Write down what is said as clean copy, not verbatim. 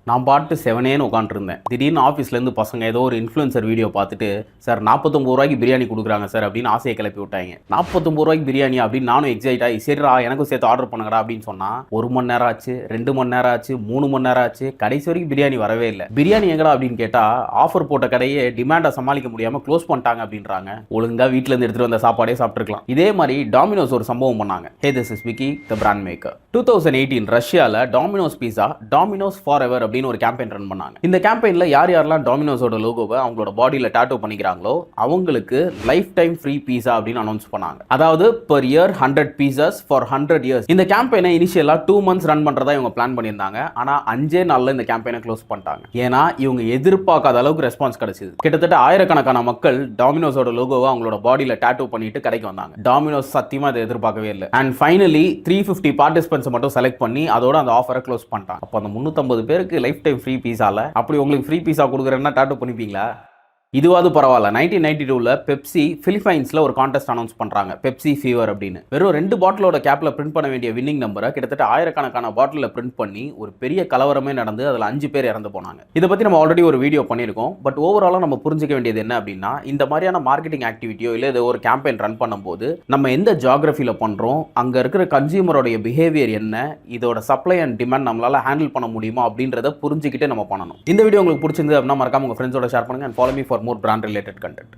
நான் பாட்டு செவனேன்னு உட்காந்துருந்தேன். திடீர்னு ஆஃபீஸ்லேருந்து பசங்க ஏதோ ஒரு இன்ஃப்ளூயன்சர் வீடியோ பார்த்துட்டு, சார் 49 ரூபாய்க்கு பிரியாணி கொடுக்குறாங்க சார் அப்படின்னு ஆசையை கிளப்பி விட்டாங்க. 49 ரூபாய்க்கு பிரியாணி அப்படின்னு நானும் எக்ஸைட் ஆகி, சரிடா எனக்கும் சேர்த்து ஆர்டர் பண்ணுங்கடா அப்படின்னு சொன்னா 1 மணி நேரம் ஆச்சு, 2 மணி நேரம் ஆச்சு, 3 மணி நேரம் ஆச்சு, கடைசி வரைக்கும் பிரியாணி வரவே இல்லை. பிரியாணி எங்கடா அப்படின்னு கேட்டா, ஆஃபர் போட்ட கடையே டிமாண்டை சமாளிக்க முடியாம க்ளோஸ் பண்ணிட்டாங்க அப்படின்றாங்க. ஒழுங்கா வீட்டில இருந்து எடுத்துட்டு வந்த சாப்பாடே சாப்பிட்டுருக்கலாம். இதே மாதிரி டாமினோஸ் ஒரு சம்பவம் பண்ணாங்க. Hey this is Vicky the brand maker. 2018 ரஷ்யால Domino's pizza Domino's forever அப்படின்னு ஒரு கேம்பெயின் ரன் பண்ணாங்க. இந்த கேம்பெயின்ல யார் யாரெல்லாம் டாமினோஸோட லோகோவை அவங்களோட பாடியில டாட்டூ பண்ணிக்கிறாங்களோ அவங்களுக்கு லைஃப் டைம் ஃப்ரீ பீஸா அப்படின்னு அனௌன்ஸ் பண்ணாங்க. அதாவது per year 100 pieces for 100 years. இந்த கேம்பெயினை இனிஷியலா 2 months ரன் பண்றதா இவங்க பிளான் பண்ணியிருந்தாங்க. ஆனா 5 நாள்ல இந்த கேம்பெயினை க்ளோஸ் பண்ணிட்டாங்க. ஏன்னா இவங்க எதிர்பார்க்காத அளவுக்கு ரெஸ்பான்ஸ் கிடைச்சது. கிட்டத்தட்ட ஆயிரக்கணக்கான மக்கள் டாமினோஸோட லோகோவை அவங்களோட பாடியில டாட்டூ பண்ணிட்டு கடைக்கு வந்தாங்க. டாமினோஸ் சத்தியமா இதை எதிர்பார்க்கவே இல்லை. அண்ட் ஃபைனலி 350 பார்ட்டிசிபென்ட்ஸ் மட்டும் செலக்ட் பண்ணி அதோட அந்த ஆஃபரை க்ளோஸ் பண்ணிட்டாங்க. அப்போ அந்த 350 பேருக்கு லைஃப் டைம் ஃப்ரீ பீஸால அப்படி உங்களுக்கு ஃப்ரீ பீஸா கொடுக்குறேன்னா டாட்டூ பண்ணிப்பீங்களா? இதுவாது பரவாயில்ல. 1992 பெப்சி பிலிப்பைன்ஸ்ல ஒரு கான்டெஸ்ட் அனௌன்ஸ் பண்றாங்க, பெப்சி ஃபீவர் அப்படின்னு. வெறும் 2 பாட்டிலோட கேப்ல பிரிண்ட் பண்ண வேண்டிய வின்னிங் நம்பரை கிட்டத்தட்ட ஆயிரக்கணக்கான பாட்டில பிரிண்ட் பண்ணி ஒரு பெரிய கலவரமே நடந்து அதுல 5 பேர் இறந்து போனாங்க. இதை பத்தி நம்ம ஆல்ரெடி ஒரு வீடியோ பண்ணியிருக்கோம். பட் ஓவராலா நம்ம புரிஞ்சுக்க வேண்டியது என்ன அப்படின்னா, இந்த மாதிரியான மார்க்கெட்டிங் ஆக்டிவிட்டியோ இல்ல ஏதோ ஒரு கேம்பெயின் ரன் பண்ணும்போது நம்ம எந்த ஜியோகிராஃபில பண்றோம், அங்க இருக்கிற கன்சியூமரோட பிஹேவியர் என்ன, இதோட சப்ளை அண்ட் டிமாண்ட் நம்மளால ஹேண்டில் பண்ண முடியுமா அப்படின்றத புரிஞ்சுக்கிட்டு நம்ம பண்ணணும். இந்த வீடியோ உங்களுக்கு பிடிச்சிருந்து அப்படின்னா மறக்காம உங்க ஃப்ரெண்ட்ஸோட ஷேர் பண்ணுங்க and follow me for more brand related content.